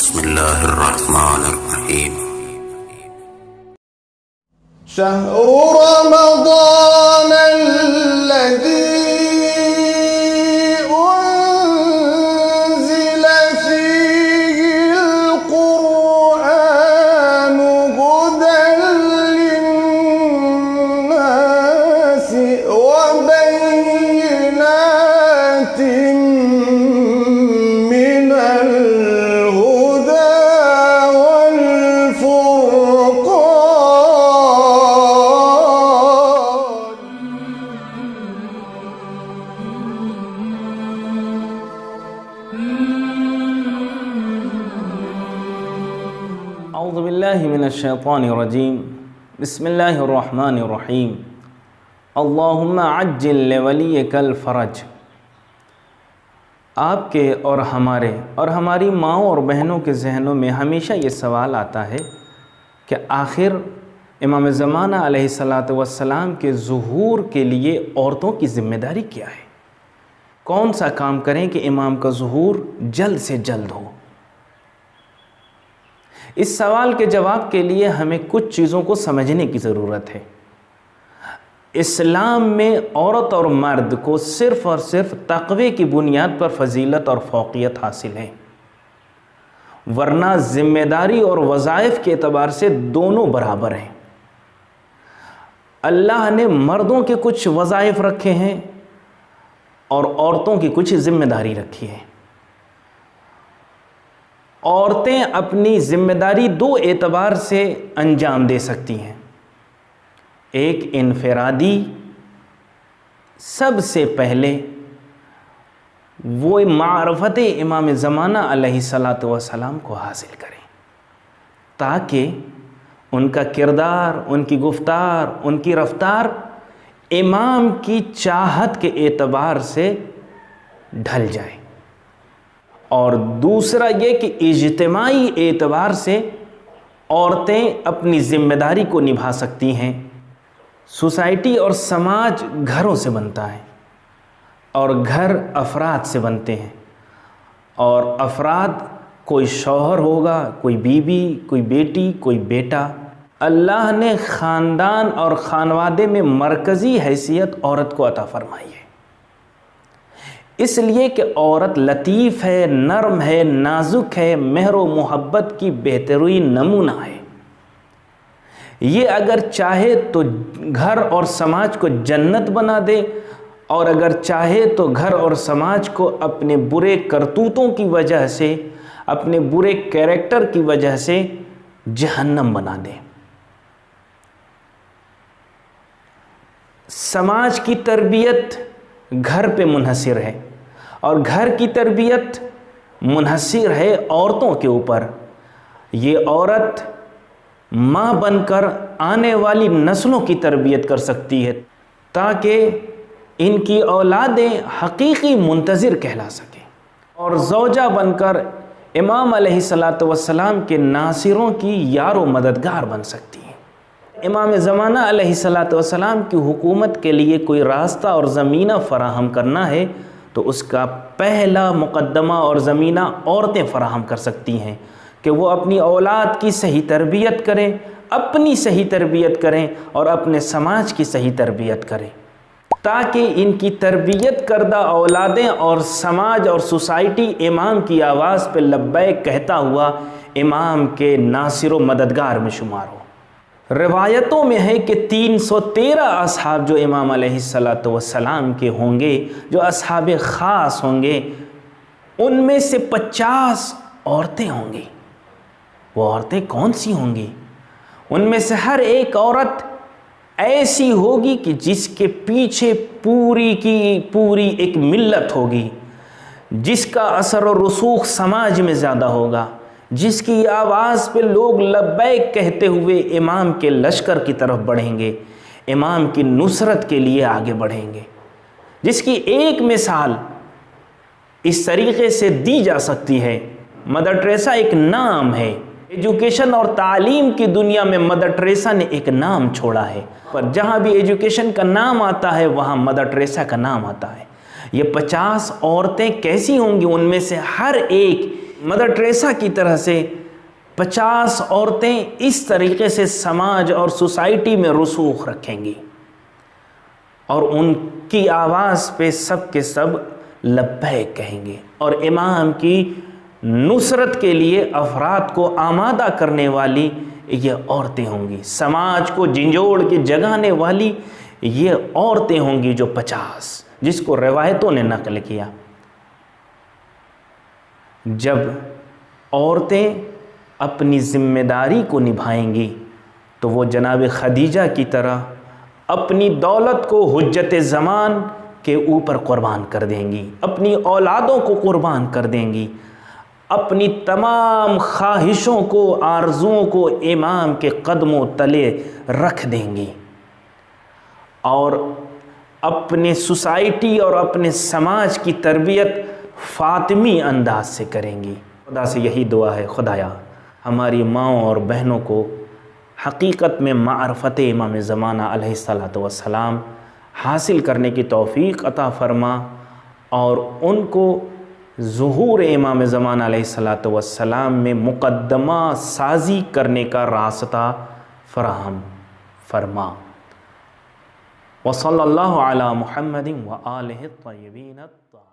بسم الله الرحمن الرحيم. شهر رمضان الذي أنزل فيه القرآن هدى للناس وبينات من الهدى والفرقان. اعوذ باللہ من الشیطان الرجیم. بسم اللہ الرحمن الرحیم. اللہم عجل لولیک الفرج. آپ کے اور ہمارے اور ہماری ماؤں اور بہنوں کے ذہنوں میں ہمیشہ یہ سوال آتا ہے کہ آخر امام زمانہ علیہ السلام کے ظہور کے لیے عورتوں کی ذمہ داری کیا ہے؟ کون سا کام کریں کہ امام کا ظہور جلد سے جلد ہو؟ اس سوال کے جواب کے لیے ہمیں کچھ چیزوں کو سمجھنے کی ضرورت ہے. اسلام میں عورت اور مرد کو صرف اور صرف تقوی کی بنیاد پر فضیلت اور فوقیت حاصل ہے، ورنہ ذمہ داری اور وظائف کے اعتبار سے دونوں برابر ہیں. اللہ نے مردوں کے کچھ وظائف رکھے ہیں اور عورتوں کی کچھ ذمہ داری رکھی ہے. عورتیں اپنی ذمہ داری دو اعتبار سے انجام دے سکتی ہیں. ایک انفرادی، سب سے پہلے وہ معرفت امام زمانہ علیہ السلام کو حاصل کریں تاکہ ان کا کردار، ان کی گفتار، ان کی رفتار امام کی چاہت کے اعتبار سے ڈھل جائے. اور دوسرا یہ کہ اجتماعی اعتبار سے عورتیں اپنی ذمہ داری کو نبھا سکتی ہیں. سوسائٹی اور سماج گھروں سے بنتا ہے اور گھر افراد سے بنتے ہیں، اور افراد کوئی شوہر ہوگا، کوئی بیوی، کوئی بیٹی، کوئی بیٹا. اللہ نے خاندان اور خانوادے میں مرکزی حیثیت عورت کو عطا فرمائی ہے، اس لیے کہ عورت لطیف ہے، نرم ہے، نازک ہے، مہر و محبت کی بہترین نمونہ ہے. یہ اگر چاہے تو گھر اور سماج کو جنت بنا دے، اور اگر چاہے تو گھر اور سماج کو اپنے برے کرتوتوں کی وجہ سے، اپنے برے کیریکٹر کی وجہ سے جہنم بنا دے. سماج کی تربیت گھر پہ منحصر ہے اور گھر کی تربیت منحصر ہے عورتوں کے اوپر. یہ عورت ماں بن کر آنے والی نسلوں کی تربیت کر سکتی ہے تاکہ ان کی اولادیں حقیقی منتظر کہلا سکیں، اور زوجہ بن کر امام علیہ السلام کے ناصروں کی یار و مددگار بن سکتی ہیں. امام زمانہ علیہ السلام کی حکومت کے لیے کوئی راستہ اور زمینہ فراہم کرنا ہے تو اس کا پہلا مقدمہ اور زمینہ عورتیں فراہم کر سکتی ہیں کہ وہ اپنی اولاد کی صحیح تربیت کریں، اپنی صحیح تربیت کریں اور اپنے سماج کی صحیح تربیت کریں، تاکہ ان کی تربیت کردہ اولادیں اور سماج اور سوسائٹی امام کی آواز پہ لبیک کہتا ہوا امام کے ناصر و مددگار میں شمار ہو. روایتوں میں ہے کہ 313 اصحاب جو امام علیہ السلام کے ہوں گے، جو اصحاب خاص ہوں گے، ان میں سے 50 عورتیں ہوں گی. وہ عورتیں کون سی ہوں گی؟ ان میں سے ہر ایک عورت ایسی ہوگی کہ جس کے پیچھے پوری کی پوری ایک ملت ہوگی، جس کا اثر و رسوخ سماج میں زیادہ ہوگا، جس کی آواز پہ لوگ لبیک کہتے ہوئے امام کے لشکر کی طرف بڑھیں گے، امام کی نصرت کے لیے آگے بڑھیں گے. جس کی ایک مثال اس طریقے سے دی جا سکتی ہے. مدر ٹریسا ایک نام ہے. ایجوکیشن اور تعلیم کی دنیا میں مدر ٹریسا نے ایک نام چھوڑا ہے، پر جہاں بھی ایجوکیشن کا نام آتا ہے وہاں مدر ٹریسا کا نام آتا ہے. یہ 50 عورتیں کیسی ہوں گی؟ ان میں سے ہر ایک مدر ٹریسا کی طرح سے 50 عورتیں اس طریقے سے سماج اور سوسائٹی میں رسوخ رکھیں گی، اور ان کی آواز پہ سب کے سب لبیک کہیں گے، اور امام کی نصرت کے لیے افراد کو آمادہ کرنے والی یہ عورتیں ہوں گی، سماج کو جھنجھوڑ کے جگانے والی یہ عورتیں ہوں گی جو 50، جس کو روایتوں نے نقل کیا۔ جب عورتیں اپنی ذمہ داری کو نبھائیں گی تو وہ جناب خدیجہ کی طرح اپنی دولت کو حجت زمان کے اوپر قربان کر دیں گی، اپنی اولادوں کو قربان کر دیں گی، اپنی تمام خواہشوں کو، آرزوؤں کو امام کے قدموں تلے رکھ دیں گی، اور اپنے سوسائٹی اور اپنے سماج کی تربیت فاطمی انداز سے کریں گی۔ خدا سے یہی دعا ہے، خدایا ہماری ماؤں اور بہنوں کو حقیقت میں معرفت امام زمانہ علیہ السلام حاصل کرنے کی توفیق عطا فرما، اور ان کو ظہور امام زمانہ علیہ السلام میں مقدمہ سازی کرنے کا راستہ فراہم فرما۔ وصلی اللہ علی محمد وآلہ الطیبین الطاہرین۔